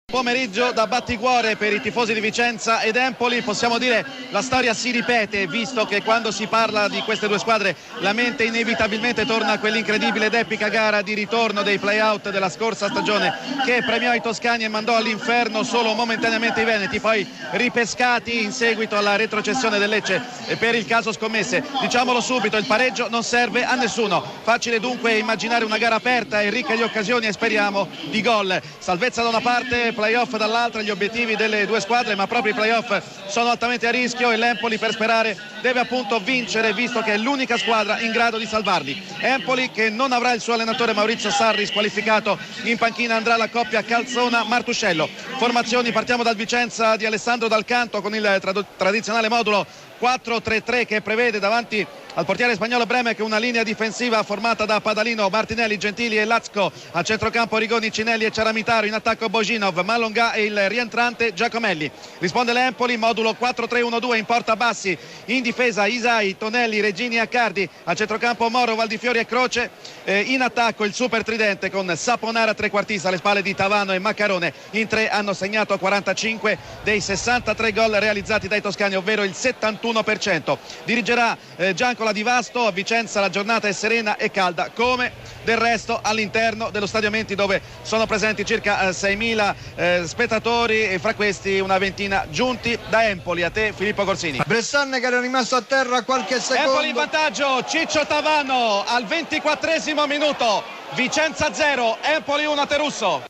Pomeriggio da batticuore per i tifosi di Vicenza ed Empoli. Possiamo dire la storia si ripete, visto che quando si parla di queste due squadre la mente inevitabilmente torna a quell'incredibile ed epica gara di ritorno dei play-out della scorsa stagione che premiò i toscani e mandò all'inferno solo momentaneamente i veneti, poi ripescati in seguito alla retrocessione del Lecce per il caso scommesse. Diciamolo subito, il pareggio non serve a nessuno, facile dunque immaginare una gara aperta e ricca di occasioni e speriamo di gol. Salvezza da una parte, playoff dall'altra, gli obiettivi delle due squadre, ma proprio i playoff sono altamente a rischio e l'Empoli per sperare deve appunto vincere, visto che è l'unica squadra in grado di salvarli. Empoli che non avrà il suo allenatore Maurizio Sarri squalificato, in panchina andrà la coppia Calzona-Martuscello. Formazioni, partiamo dal Vicenza di Alessandro Dal Canto con il tradizionale modulo 4-3-3 che prevede davanti al portiere spagnolo Bremec una linea difensiva formata da Padalino, Martinelli, Gentili e Lazco, a centrocampo Rigoni, Cinelli e Ceramitaro, in attacco Boginov, Malonga e il rientrante Giacomelli. Risponde l'Empoli, modulo 4-3-1-2, in porta Bassi, in difesa Isai, Tonelli, Regini e Accardi, a centrocampo Moro, Valdifiori e Croce, in attacco il super tridente con Saponara trequartista alle spalle di Tavano e Maccarone. In tre hanno segnato 45 dei 63 gol realizzati dai toscani, ovvero il 71%. Dirigerà Giancola Di Vasto. A Vicenza la giornata è serena e calda, come del resto all'interno dello Stadio Menti, dove sono presenti circa 6.000 spettatori e fra questi una ventina giunti da Empoli. A te Filippo Corsini. Bressan che era rimasto a terra qualche secondo. Empoli in vantaggio, Ciccio Tavano al 24esimo minuto, Vicenza 0, Empoli 1 a Terusso.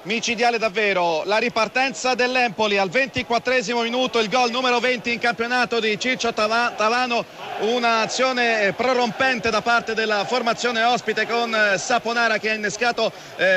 Micidiale davvero la ripartenza dell'Empoli al 24esimo minuto, il gol numero 20 in campionato di Ciccio Tavano, un'azione prorompente da parte della formazione ospite con Saponara che ha innescato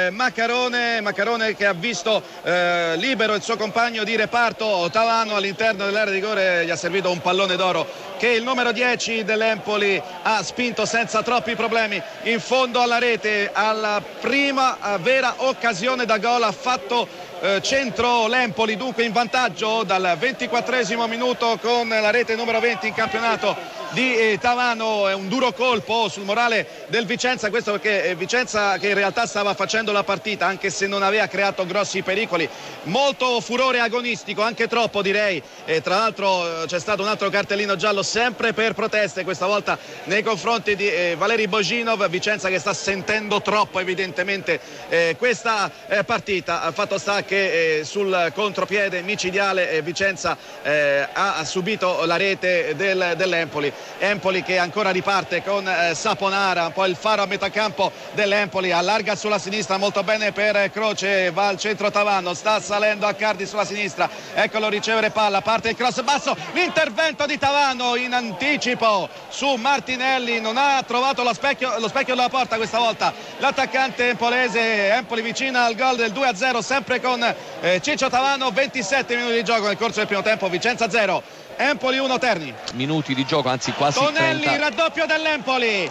Maccarone che ha visto libero il suo compagno di reparto Tavano all'interno dell'area di rigore, gli ha servito un pallone d'oro che il numero 10 dell'Empoli ha spinto senza troppi problemi in fondo alla rete. Alla prima vera occasione da gol ha fatto centro l'Empoli, dunque in vantaggio dal 24esimo minuto con la rete numero 20 in campionato di Tavano. È un duro colpo sul morale del Vicenza, questo perché Vicenza che in realtà stava facendo la partita anche se non aveva creato grossi pericoli, molto furore agonistico, anche troppo direi, e tra l'altro c'è stato un altro cartellino giallo sempre per proteste, questa volta nei confronti di Valeri Boginov. Vicenza che sta sentendo troppo evidentemente questa partita. Fatto sta che sul contropiede micidiale Vicenza ha subito la rete dell'Empoli. Empoli che ancora riparte con Saponara, un po' il faro a metà campo dell'Empoli, allarga sulla sinistra molto bene per Croce, va al centro Tavano, sta salendo Accardi sulla sinistra, eccolo ricevere palla, parte il cross basso, l'intervento di Tavano in anticipo su Martinelli, non ha trovato lo specchio della porta questa volta l'attaccante empolese. Empoli vicina al gol del 2-0 sempre con Ciccio Tavano. 27 minuti di gioco nel corso del primo tempo, Vicenza 0 Empoli 1 Terni. Minuti di gioco, anzi quasi Tonelli, 30. il raddoppio dell'Empoli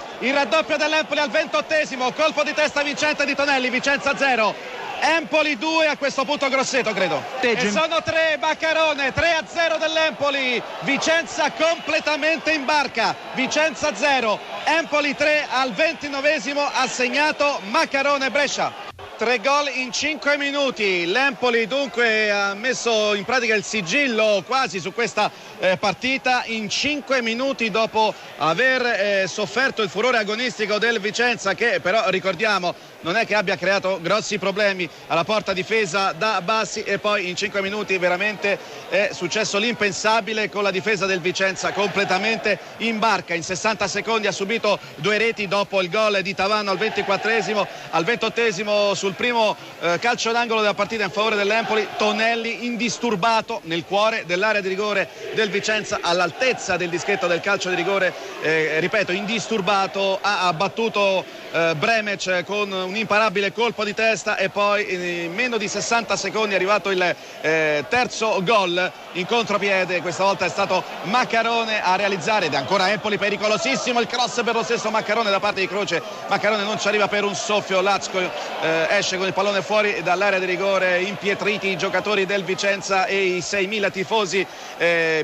al 28esimo, colpo di testa vincente di Tonelli. Vicenza 0 Empoli 2, a questo punto Grosseto credo. E sono 3 Maccarone, 3-0 dell'Empoli. Vicenza completamente in barca. Vicenza 0 Empoli 3, al 29esimo ha segnato Maccarone. Brescia 3 gol in 5 minuti. L'Empoli dunque ha messo in pratica il sigillo quasi su questa partita in 5 minuti dopo aver sofferto il furore agonistico del Vicenza, che però ricordiamo non è che abbia creato grossi problemi alla porta difesa da Bassi, e poi in 5 minuti veramente è successo l'impensabile con la difesa del Vicenza completamente in barca. In 60 secondi ha subito 2 reti dopo il gol di Tavano al 24esimo. Al 28esimo sul primo calcio d'angolo della partita in favore dell'Empoli, Tonelli indisturbato nel cuore dell'area di rigore del Vicenza, all'altezza del dischetto del calcio di rigore, ripeto indisturbato, ha abbattuto Bremec con un imparabile colpo di testa, e poi in meno di 60 secondi è arrivato il terzo gol in contropiede. Questa volta è stato Maccarone a realizzare, ed è ancora Empoli pericolosissimo il cross per lo stesso Maccarone da parte di Croce. Maccarone non ci arriva per un soffio, Lazco esce con il pallone fuori dall'area di rigore, impietriti i giocatori del Vicenza e i 6.000 tifosi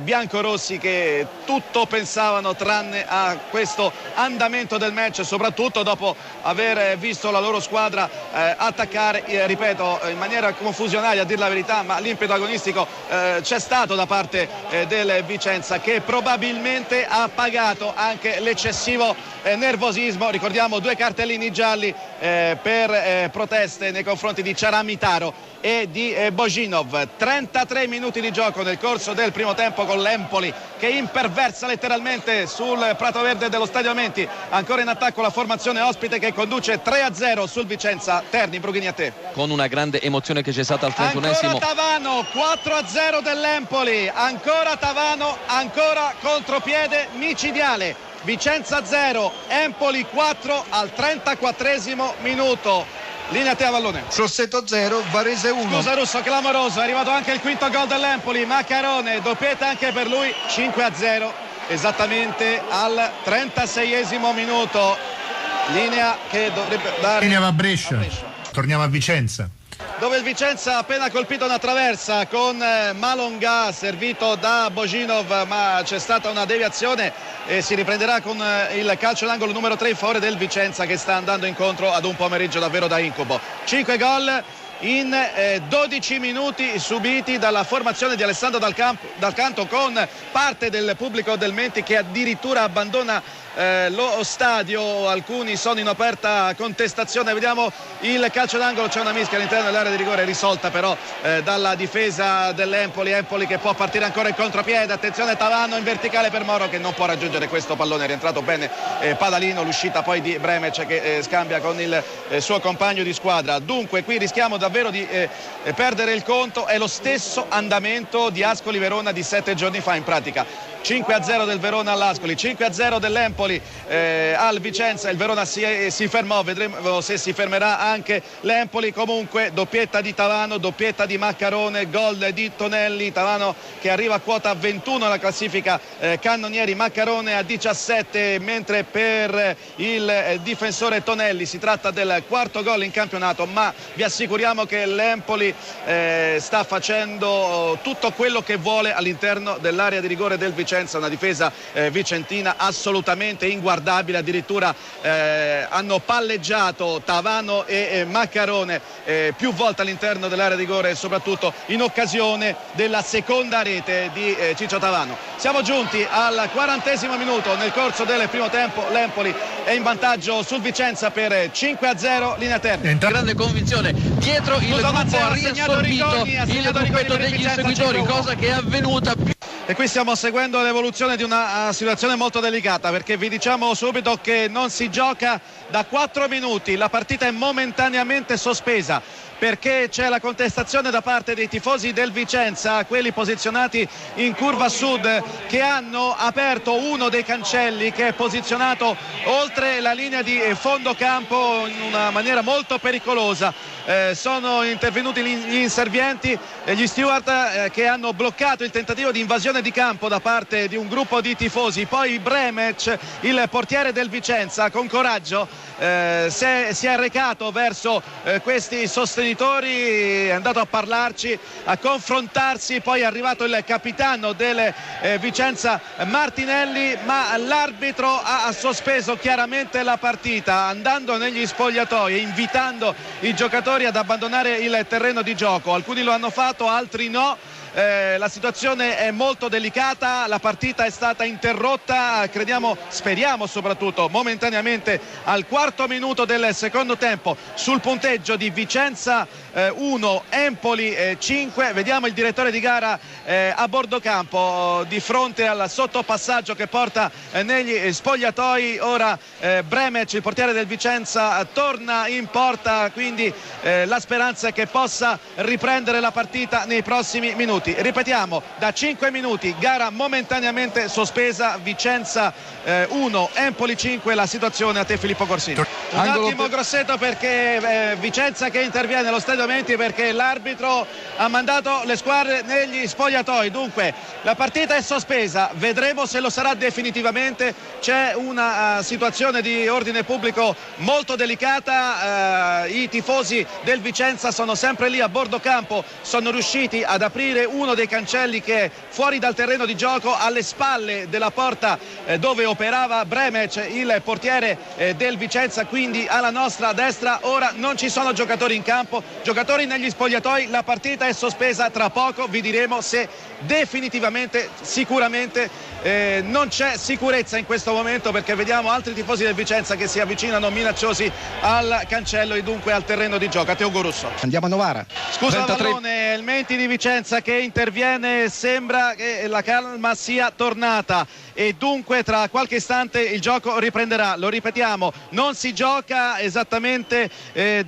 biancorossi che tutto pensavano tranne a questo andamento del match, soprattutto dopo aver visto la loro loro squadra attaccare, ripeto, in maniera confusionaria a dir la verità, ma l'impeto agonistico c'è stato da parte del Vicenza, che probabilmente ha pagato anche l'eccessivo nervosismo. Ricordiamo 2 cartellini gialli per proteste nei confronti di Ciaramitaro e di Bojinov. 33 minuti di gioco nel corso del primo tempo, con l'Empoli che imperversa letteralmente sul prato verde dello Stadio Amenti. Ancora in attacco la formazione ospite che conduce 3-0 sul Vicenza. Terni, Brughini, a te. Con una grande emozione che c'è stata al 31esimo. Ancora Tavano, 4-0 dell'Empoli, ancora Tavano, ancora contropiede micidiale. Vicenza 0, Empoli 4 al 34esimo minuto. Linea a te, Avallone. Grosseto 0, Varese 1. Scusa Russo, clamoroso, è arrivato anche il quinto gol dell'Empoli. Maccarone, doppietta anche per lui, 5-0 esattamente al 36esimo minuto. Linea che dovrebbe dare. Linea va a Brescia. Torniamo a Vicenza, dove il Vicenza ha appena colpito una traversa con Malonga servito da Bojinov, ma c'è stata una deviazione e si riprenderà con il calcio d'angolo numero 3 in favore del Vicenza, che sta andando incontro ad un pomeriggio davvero da incubo. 5 gol in 12 minuti subiti dalla formazione di Alessandro Dal Canto, con parte del pubblico del Menti che addirittura abbandona lo stadio. Alcuni sono in aperta contestazione. Vediamo il calcio d'angolo, c'è una mischia all'interno dell'area di rigore, risolta però dalla difesa dell'Empoli. Empoli che può partire ancora in contropiede. Attenzione, Tavano in verticale per Moro, che non può raggiungere questo pallone. È rientrato bene Padalino, l'uscita poi di Bremec che scambia con il suo compagno di squadra. Dunque qui rischiamo davvero di perdere il conto. È lo stesso andamento di Ascoli Verona di 7 giorni fa in pratica. 5-0 del Verona all'Ascoli, 5-0 dell'Empoli al Vicenza. Il Verona si fermò, vedremo se si fermerà anche l'Empoli. Comunque doppietta di Tavano, doppietta di Maccarone, gol di Tonelli. Tavano che arriva a quota 21 alla classifica cannonieri, Maccarone a 17, mentre per il difensore Tonelli si tratta del 4º gol in campionato. Ma vi assicuriamo che l'Empoli sta facendo tutto quello che vuole all'interno dell'area di rigore del Vicenza. Una difesa vicentina assolutamente inguardabile. Addirittura hanno palleggiato Tavano e Maccarone più volte all'interno dell'area di rigore, soprattutto in occasione della seconda rete di Ciccio Tavano. Siamo giunti al 40esimo minuto. Nel corso del primo tempo l'Empoli è in vantaggio sul Vicenza per 5-0. Linea Terni. Grande convinzione dietro il gruppo, ha riassorbito il gruppetto degli inseguitori, cosa che è avvenuta più. E qui stiamo seguendo l'evoluzione di una situazione molto delicata, perché vi diciamo subito che non si gioca da 4 minuti, la partita è momentaneamente sospesa perché c'è la contestazione da parte dei tifosi del Vicenza, quelli posizionati in curva sud, che hanno aperto uno dei cancelli che è posizionato oltre la linea di fondo campo in una maniera molto pericolosa. Sono intervenuti gli inservienti e gli steward che hanno bloccato il tentativo di invasione di campo da parte di un gruppo di tifosi. Poi Bremec, il portiere del Vicenza, con coraggio si è recato verso questi sostenitori, è andato a parlarci, a confrontarsi. Poi è arrivato il capitano del Vicenza Martinelli, ma l'arbitro ha sospeso chiaramente la partita, andando negli spogliatoi e invitando i giocatori ad abbandonare il terreno di gioco. Alcuni lo hanno fatto, altri no. La situazione è molto delicata, la partita è stata interrotta, speriamo soprattutto momentaneamente, al 4° minuto del secondo tempo, sul punteggio di Vicenza 1, Empoli 5. Vediamo il direttore di gara a bordo campo di fronte al sottopassaggio che porta negli spogliatoi. Ora Bremec, il portiere del Vicenza, torna in porta, quindi la speranza è che possa riprendere la partita nei prossimi minuti. Ripetiamo, da 5 minuti gara momentaneamente sospesa, Vicenza 1, Empoli 5. La situazione a te, Filippo Corsini. Un attimo Grosseto, perché Vicenza che interviene allo Stadio Amenti perché l'arbitro ha mandato le squadre negli spogliatoi. Dunque la partita è sospesa, vedremo se lo sarà definitivamente. C'è una situazione di ordine pubblico molto delicata, i tifosi del Vicenza sono sempre lì a bordo campo, sono riusciti ad aprire uno dei cancelli che è fuori dal terreno di gioco, alle spalle della porta dove operava Bremec, il portiere del Vicenza, quindi alla nostra destra. Ora non ci sono giocatori in campo, giocatori negli spogliatoi, la partita è sospesa, tra poco vi diremo se definitivamente, sicuramente non c'è sicurezza in questo momento, perché vediamo altri tifosi del Vicenza che si avvicinano minacciosi al cancello e dunque al terreno di gioco. A te Ugo Russo. Andiamo a Novara. Scusa Vallone, il Menti di Vicenza che interviene, sembra che la calma sia tornata e dunque tra qualche istante il gioco riprenderà. Lo ripetiamo, non si gioca esattamente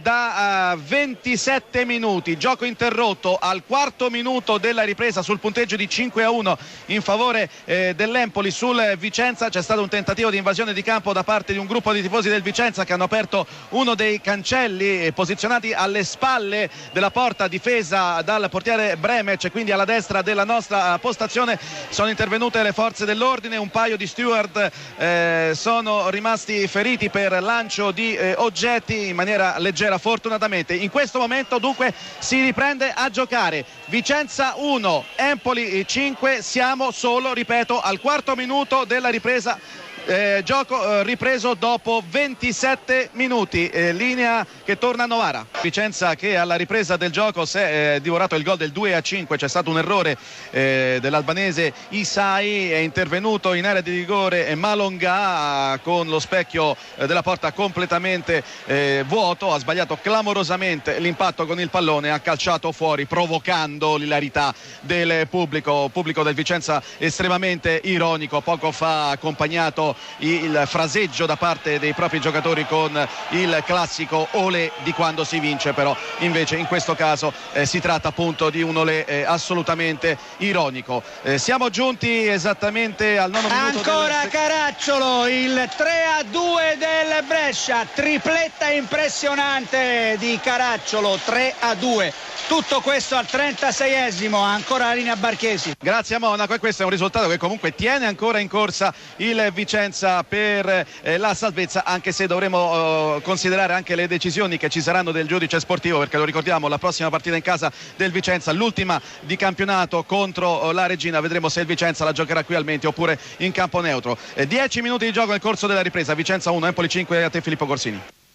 da 27 minuti, gioco interrotto al quarto minuto della ripresa sul punteggio di 5-1 in favore dell'Empoli sul Vicenza. C'è stato un tentativo di invasione di campo da parte di un gruppo di tifosi del Vicenza che hanno aperto uno dei cancelli posizionati alle spalle della porta difesa dal portiere Bremec, quindi alla destra della nostra postazione. Sono intervenute le forze dell'ordine, un paio di steward sono rimasti feriti per lancio di oggetti in maniera leggera fortunatamente. In questo momento dunque si riprende a giocare. Vicenza 1, Empoli 5, siamo solo, ripeto, al quarto minuto della ripresa. Gioco ripreso dopo 27 minuti, linea che torna a Novara. Vicenza che alla ripresa del gioco si è divorato il gol del 2-5, c'è stato un errore dell'albanese Isai, è intervenuto in area di rigore Malonga con lo specchio della porta completamente vuoto, ha sbagliato clamorosamente l'impatto con il pallone, ha calciato fuori provocando l'ilarità del pubblico del Vicenza estremamente ironico, poco fa accompagnato il fraseggio da parte dei propri giocatori con il classico olè di quando si vince, però invece in questo caso si tratta appunto di un olè assolutamente ironico. Siamo giunti esattamente al nono minuto. Ancora Caracciolo, il 3-2 del Brescia, tripletta impressionante di Caracciolo, 3-2. Tutto questo al 36esimo, ancora la linea Barchesi. Grazie a Monaco, e questo è un risultato che comunque tiene ancora in corsa il Vicenza per la salvezza, anche se dovremo considerare anche le decisioni che ci saranno del giudice sportivo, perché lo ricordiamo, la prossima partita in casa del Vicenza, l'ultima di campionato contro la Regina, vedremo se il Vicenza la giocherà qui al Menti oppure in campo neutro. 10 minuti di gioco nel corso della ripresa, Vicenza 1, Empoli 5, a te Filippo Corsini.